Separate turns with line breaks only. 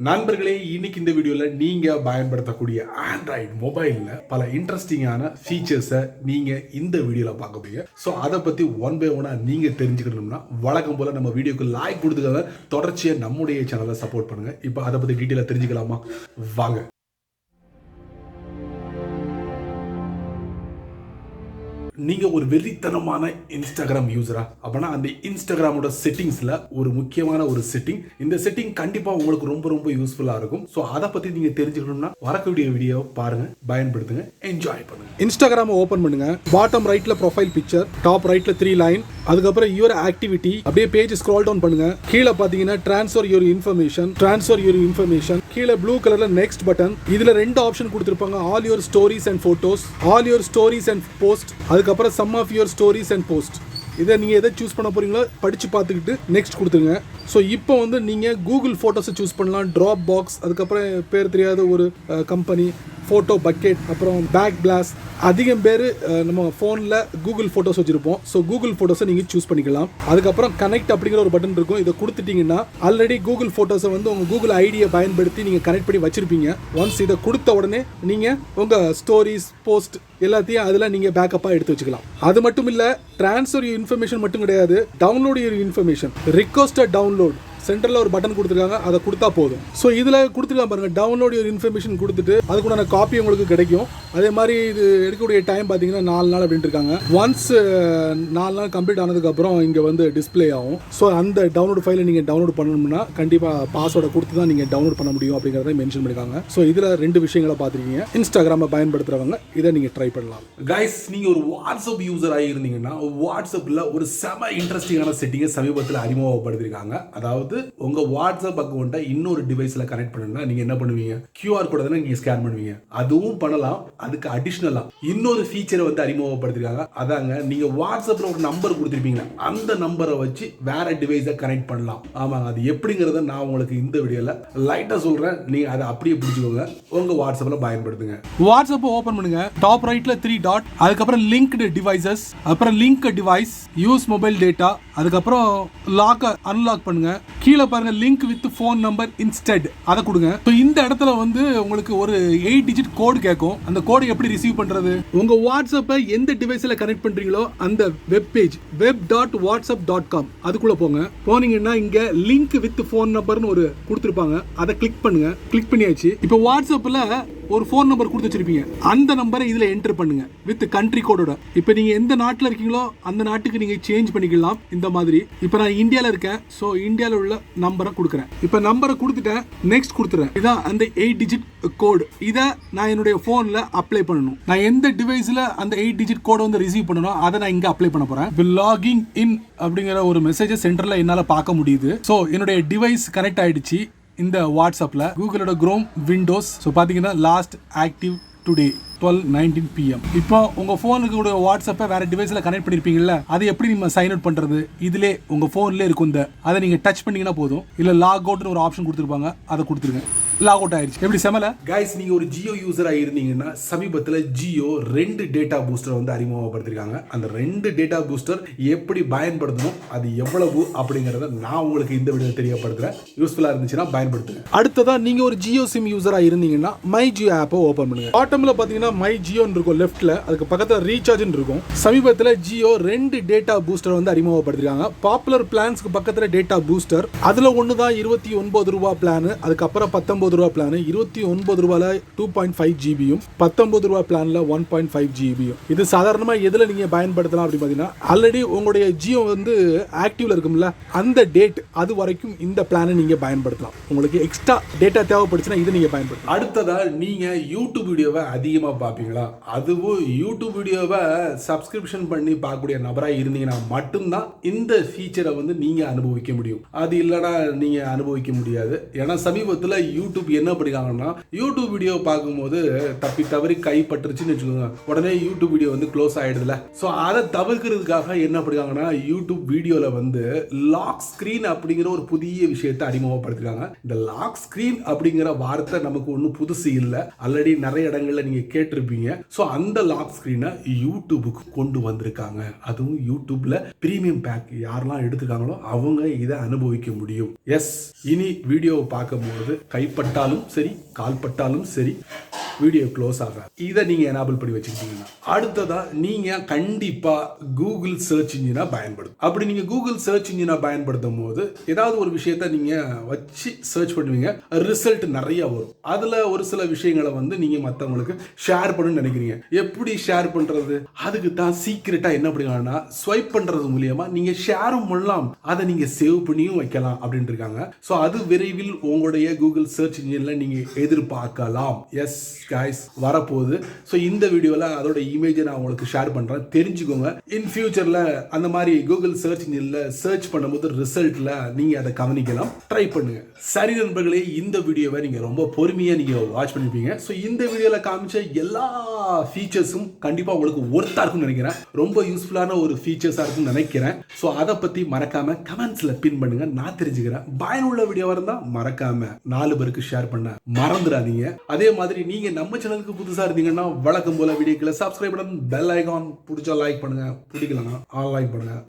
நண்பர்களே, இன்னைக்கு இந்த வீடியோல நீங்க பயன்படுத்தக்கூடிய ஆண்ட்ராய்டு மொபைல்ல பல இன்ட்ரெஸ்டிங்கான ஃபீச்சர்ஸை நீங்க இந்த வீடியோல பார்க்க போறீங்க. ஸோ அதை பத்தி ஒன் பை ஒன்னா நீங்க தெரிஞ்சுக்கணும்னா வழக்கம் போல நம்ம வீடியோக்கு லைக் கொடுத்துக்கங்க. தொடர்ச்சியா நம்முடைய சேனலை சப்போர்ட் பண்ணுங்க. இப்போ அதை பத்தி டீட்டெயிலா தெரிஞ்சுக்கலாமா? வாங்க. நீங்க ஒரு வெறித்தனமான இன்ஸ்டாகிராம் யூசரா அப்படின்னா அந்த இன்ஸ்டாகிராமோட செட்டிங்ஸ்ல ஒரு முக்கியமான ஒரு செட்டிங், இந்த செட்டிங் கண்டிப்பா உங்களுக்கு ரொம்ப ரொம்ப யூஸ்ஃபுல்லா இருக்கும். ஸோ அதை பத்தி நீங்க தெரிஞ்சுக்கணும்னா வரக்கூடிய வீடியோவை பாருங்க, பயன்படுத்துங்க, என்ஜாய் பண்ணுங்க.
இன்ஸ்டாகிராம் ஓபன் பண்ணுங்க. பாட்டம் ரைட்ல ப்ரொஃபைல் பிக்சர், டாப் ரைட்ல 3 லைன், அதுக்கப்புறம் யுவர் ஆக்டிவிட்டி, அப்படியே பேஜ் ஸ்க்ரோல் டவுன் பண்ணுங்க. கீழே பாத்தீங்கன்னா ட்ரான்ஸ்ஃபர் யுவர் இன்ஃபர்மேஷன், கீழே ப்ளூ கலர்ல நெக்ஸ்ட் பட்டன். இதுல ரெண்டு ஆப்ஷன் கொடுத்திருப்பாங்க, all your stories and photos, all your stories and post, அதுக்கப்புறம் some of your stories and post. இதை நீங்கள் எதை சூஸ் பண்ண போறீங்களோ படித்து பார்த்துக்கிட்டு நெக்ஸ்ட் கொடுத்துருங்க. ஸோ இப்போ வந்து நீங்கள் கூகுள் ஃபோட்டோஸை சூஸ் பண்ணலாம், ட்ராப் பாக்ஸ், அதுக்கப்புறம் பேர் தெரியாத ஒரு கம்பெனி, ஃபோட்டோ பக்கெட், அப்புறம் பேக் பிளாஸ்ட். அதிகம் பேர் நம்ம ஃபோனில் கூகுள் ஃபோட்டோஸ் வச்சுருப்போம். ஸோ கூகுள் ஃபோட்டோஸை நீங்கள் சூஸ் பண்ணிக்கலாம். அதுக்கப்புறம் கனெக்ட் அப்படிங்கிற ஒரு பட்டன் இருக்கும். இதை கொடுத்துட்டிங்கன்னா ஆல்ரெடி கூகுள் ஃபோட்டோஸை வந்து உங்கள் கூகுள் ஐடியை பயன்படுத்தி நீங்கள் கனெக்ட் பண்ணி வச்சுருப்பீங்க. ஒன்ஸ் இதை கொடுத்த உடனே நீங்கள் உங்கள் ஸ்டோரிஸ், போஸ்ட் எல்லாத்தையும் அதில் நீங்கள் பேக்கப்பாக எடுத்து வச்சுக்கலாம். அது மட்டும் இல்லை, ட்ரான்ஸ்ஃபர் இன்ஃபர்மேஷன் மட்டும் கிடையாது, டவுன்லோட் இன்ஃபர்மேஷன், ரிக்வெஸ்ட் டவுன்லோட் சென்டரில் ஒரு பட்டன் கொடுத்துருக்காங்க, அதை கொடுத்தா போதும். ஸோ இதில் கொடுத்துருக்காங்க பாருங்கள், டவுன்லோட் யுவர் இன்ஃபர்மேஷன் கொடுத்துட்டு அதுக்குண்டான காப்பி உங்களுக்கு கிடைக்கும். அதே மாதிரி இது எடுக்கக்கூடிய டைம் பார்த்தீங்கன்னா 4 நாள் அப்படின்ட்டு இருக்காங்க. ஒன்ஸ் 4 நாள் கம்ப்ளீட் ஆனதுக்கப்புறம் இங்கே வந்து டிஸ்பிளே ஆகும். ஸோ அந்த டவுன்லோட் ஃபைலை நீங்கள் டவுன்லோட் பண்ணணும்னா கண்டிப்பாக பாஸ்வேர்டை கொடுத்து தான் நீங்கள் டவுன்லோட் பண்ண முடியும் அப்படிங்கிறத மென்ஷன் பண்ணியிருக்காங்க. ஸோ இதில் 2 விஷயங்களை பார்த்துருக்கீங்க. இன்ஸ்டாகிராமை பயன்படுத்துகிறவங்க இதை நீங்கள் ட்ரை பண்ணலாம்.
கைஸ், நீங்கள் ஒரு வாட்ஸ்அப் யூசராக இருந்தீங்கன்னா வாட்ஸ்அப்பில் ஒரு செம இன்ட்ரெஸ்டிங்கான செட்டிங்கை சமீபத்தில் அறிமுகப்படுத்திருக்காங்க. அதாவது உங்க வாட்ஸ்அப் அக்கௌண்ட்டை இன்னொரு டிவைஸ்ல கனெக்ட் பண்ணணும்னா நீங்க என்ன பண்ணுவீங்க? QR கோட தானே நீங்க ஸ்கேன் பண்ணுவீங்க. அதுவும் பண்ணலாம். அதுக்கு அடிஷனலா இன்னொரு ஃபீச்சரை வந்து அறிமுகப்படுத்திருக்காங்க. அதாங்க, நீங்க வாட்ஸ்அப்ல ஒரு நம்பர் கொடுத்திருப்பீங்க, அந்த நம்பரை வச்சு வேற டிவைஸை கனெக்ட் பண்ணலாம். ஆமாங்க, அது எப்படிங்கறத நான் உங்களுக்கு இந்த வீடியோல லைட்டா சொல்றேன். நீங்க அதை அப்படியே பிடிச்சுக்கோங்க, உங்க வாட்ஸ்அப்ல பயன்படுத்துங்க.
வாட்ஸ்அப் ஓபன் பண்ணுங்க. டாப் ரைட்ல 3 டாட், அதுக்கப்புறம் லிங்க்டு டிவைசஸ், அப்புறம் link device, use mobile data, அதுக்கப்புறம் லாக் அன்லாக் பண்ணுங்க. கீழே பாருங்க, link with phone number instead, அதை கொடுங்க. ஸோ இந்த இடத்துல வந்து உங்களுக்கு ஒரு 8 டிஜிட் கோடு கேட்கும். அந்த கோடை எப்படி ரிசீவ் பண்றது? உங்க வாட்ஸ்அப்பை எந்த டிவைஸ்ல கனெக்ட் பண்றீங்களோ அந்த வெப் பேஜ் web.whatsapp.com அதுக்குள்ள போங்க. போனீங்கன்னா இங்க லிங்க் வித் ஃபோன் நம்பர்னு ஒரு கொடுத்துருப்பாங்க, அதை கிளிக் பண்ணுங்க. கிளிக் பண்ணியாச்சு. இப்போ வாட்ஸ்அப்ல ஒரு ஃபோன் நம்பர் கொடுத்து வச்சிருப்பீங்க, அந்த நம்பரை இதுல என்டர் பண்ணுங்க வித் கண்ட்ரி கோடோட. இப்போ நீங்க எந்த நாட்டில் இருக்கீங்களோ அந்த நாட்டுக்கு நீங்க சேஞ்ச் பண்ணிக்கலாம். இந்த மாதிரி இப்போ நான் இந்தியாவில் இருக்கேன், ஸோ இந்தியாவில் உள்ள நம்பரை கொடுக்குறேன். இப்போ நம்பரை கொடுத்துட்டேன், நெக்ஸ்ட் கொடுத்துறேன். இதான் அந்த 8 டிஜிட் கோடு. இதை நான் என்னுடைய ஃபோனில் அப்ளை பண்ணணும். நான் எந்த டிவைஸில் அந்த 8 டிஜிட் கோடை வந்து ரிசீவ் பண்ணணும் அதை நான் இங்கே அப்ளை பண்ண போறேன். இப்போ லாகிங் இன் அப்படிங்கிற ஒரு மெசேஜை சென்டரில் என்னால் பார்க்க முடியுது. ஸோ என்னுடைய டிவைஸ் கனெக்ட் ஆயிடுச்சு. இந்த வாட்ஸ்அப்ல கூகுளோட குரோம் விண்டோஸ். ஸோ பார்த்தீங்கன்னா லாஸ்ட் ஆக்டிவ் டுடே 12:19 PM. இப்போ உங்க போனுக்கு கூட வாட்ஸ்அப்பை வேற டிவைஸ்ல கனெக்ட் பண்ணிருப்பீங்கல்ல, அது எப்படி நம்ம சைன் அவுட் பண்றது? இதுல உங்க போன்ல இருக்கும். அதை நீங்க டச் பண்ணீங்கன்னா போதும். இல்ல லாக் அவுட்னு ஒரு ஆப்ஷன் கொடுத்துருப்பாங்க, அதை கொடுத்துருங்க. லாக் அவுட் ஆயிடுச்சு. எப்படி செமல?
கைஸ், நீங்க ஒரு ஜியோ யூசரா இருந்தீங்கன்னா சமீபத்தில் ஜியோ 2 டேட்டா பூஸ்டர் வந்து அறிமுகப்படுத்திருக்காங்க. அந்த 2 டேட்டா பூஸ்டர் எப்படி பயன்படுத்தணும், அது எவ்வளவு அப்படிங்கறத நான் உங்களுக்கு இந்த வீடியோ தெரியப்படுத்துறேன். யூஸ்ஃபுல்லா இருந்துச்சுன்னா பயன்படுத்துங்க.
அடுத்ததா நீங்க ஒரு ஜியோ சிம் யூசரா இருந்தீங்கன்னா மை ஜியோ ஆப்பை ஓபன் பண்ணுங்க. பாட்டம்ல பாத்தீங்கன்னா மை ஜியோன்னு இருக்கும் லெஃப்ட்ல, அதுக்கு பக்கத்துல ரீசார்ஜ்னு இருக்கும். சமீபத்தில் ஜியோ 2 டேட்டா பூஸ்டர் வந்து அறிமுகப்படுத்திருக்காங்க. பாப்புலர் பிளான்ஸ்க்கு பக்கத்துல டேட்டா பூஸ்டர், அதுல ஒன்னு தான் 29 ரூபாய் பிளான், அதுக்கப்புறம் 19 ரூபாய் பிளான். 29 ரூபாயில 2.5 ஜிபியும் 19 ரூபாய் பிளான்ல 1.5 ஜிபியும். இது சாதாரணமா எதுல நீங்க பயன்படுத்தலாம் அப்படி பாத்தீங்கன்னா, ஆல்ரெடி உங்களுடைய ஜியோ வந்து ஆக்டிவ்ல இருக்கும்ல, அந்த டேட் அது வரைக்கும் இந்த பிளானை நீங்க பயன்படுத்தலாம். உங்களுக்கு எக்ஸ்ட்ரா டேட்டா தேவைப்படுச்சுன்னா இதை நீங்க பயன்படுத்தலாம்.
அடுத்ததா, நீங்க யூடியூப் வீடியோவை அதிகமா பார்ப்பீங்களா? அதுவும் யூடியூப் வீடியோவை சப்ஸ்கிரிப்ஷன் பண்ணி பார்க்கக்கூடிய நபராக இருந்தீங்கன்னா மட்டும்தான் இந்த ஃபீச்சரை வந்து நீங்க அனுபவிக்க முடியும். அது இல்லைனா நீங்க அனுபவிக்க முடியாது. ஏன்னா சமீபத்தில் யூடியூப் யூடியூப் என்ன பண்ணிருக்காங்கன்னா யூடியூப் வீடியோ பார்க்கும்போது தப்பி தவறி கைப்பற்றுச்சுன்னு வச்சுக்கோங்க, உடனே யூடியூப் வீடியோ வந்து க்ளோஸ் ஆயிடுதுல. ஸோ அதை தவிர்க்கிறதுக்காக என்ன பண்ணிருக்காங்கன்னா யூடியூப் வீடியோல வந்து லாக் ஸ்கிரீன் அப்படிங்கிற ஒரு புதிய விஷயத்தை அறிமுகப்படுத்திருக்காங்க. இந்த லாக் ஸ்கிரீன் அப்படிங்கிற வார்த்தை நமக்கு ஒன்றும் புதுசு இல்லை, ஆல்ரெடி நிறைய இடங்கள்ல நீங்க கேட்டிருப்பீங்க. ஸோ அந்த லாக் ஸ்கிரீனை யூடியூபுக்கு கொண்டு வந்திருக்காங்க. அதுவும் யூடியூப்ல பிரீமியம் பேக் யாரெல்லாம் எடுத்துருக்காங்களோ அவங்க இதை அனுபவிக்க முடியும். எஸ், இனி வீடியோவை பார்க்கும்போது கைப்பட்டாலும் சரி கால்பட்டாலும் சரி வீடியோ க்ளோஸ் ஆக இதை நீங்க எனேபிள் பண்ணி வச்சுக்கிட்டீங்கன்னா அடுத்ததா நீங்க கண்டிப்பா கூகுள் சர்ச் இன்ஜினை பயன்படுத்தும். அப்படி நீங்க கூகுள் சர்ச் இன்ஜினை பயன்படுத்தும் போது ஏதாவது ஒரு விஷயத்தை நீங்க வச்சு சர்ச் பண்ணுவீங்க, ரிசல்ட் நிறைய வரும். அதுல ஒரு சில விஷயங்களை வந்து நீங்க மற்றவங்களுக்கு ஷேர் பண்ணணும்னு நினைக்கிறீங்க. எப்படி ஷேர் பண்றது? அதுக்கு தான் சீக்கிரட்டா என்ன பண்ணுங்கன்னா ஸ்வைப் பண்றது மூலியமா நீங்க ஷேரும் பண்ணலாம், அதை நீங்க சேவ் பண்ணியும் வைக்கலாம் அப்படின்னு இருக்காங்க. ஸோ அது விரைவில் உங்களுடைய கூகுள் சர்ச் இன்ஜின்ல நீங்க எதிர்பார்க்கலாம். எஸ் கைஸ், வரப்போகுது. ஸோ இந்த வீடியோவில் அதோட இமேஜை நான் உங்களுக்கு ஷேர் பண்ணுறேன், தெரிஞ்சுக்கோங்க. இன் ஃபியூச்சரில் அந்த மாதிரி கூகுள் சர்ச் இன்ஜினில் சர்ச் பண்ணும்போது ரிசல்ட்டில் நீங்கள் அதை கவனிக்கலாம், ட்ரை பண்ணுங்க. சரி நண்பர்களே, இந்த வீடியோவை நீங்கள் ரொம்ப பொறுமையாக நீங்கள் வாட்ச் பண்ணிருப்பீங்க. ஸோ இந்த வீடியோவில் காமிச்ச எல்லா ஃபீச்சர்ஸும் கண்டிப்பாக உங்களுக்கு ஒர்த்தாக இருக்கும்னு நினைக்கிறேன், ரொம்ப யூஸ்ஃபுல்லான ஒரு ஃபீச்சர்ஸாக இருக்கும்னு நினைக்கிறேன். ஸோ அதை பற்றி மறக்காம கமெண்ட்ஸில் பின் பண்ணுங்க, நான் தெரிஞ்சுக்கிறேன். பயனுள்ள வீடியோவாக இருந்தால் மறக்காம 4 பேருக்கு ஷேர் பண்ண மறந்துடாதீங்க. அதே மாதிரி நீங்க நம்ம சேனலுக்கு புதுசா இருந்தீங்கன்னா வழக்கம் போல வீடியோக்களை சப்ஸ்கிரைப் பண்ணுங்க, பெல் ஐகான் பிடிச்சா லைக் பண்ணுங்க, பிடிக்கலன்னா ஆல் லைக் பண்ணுங்க.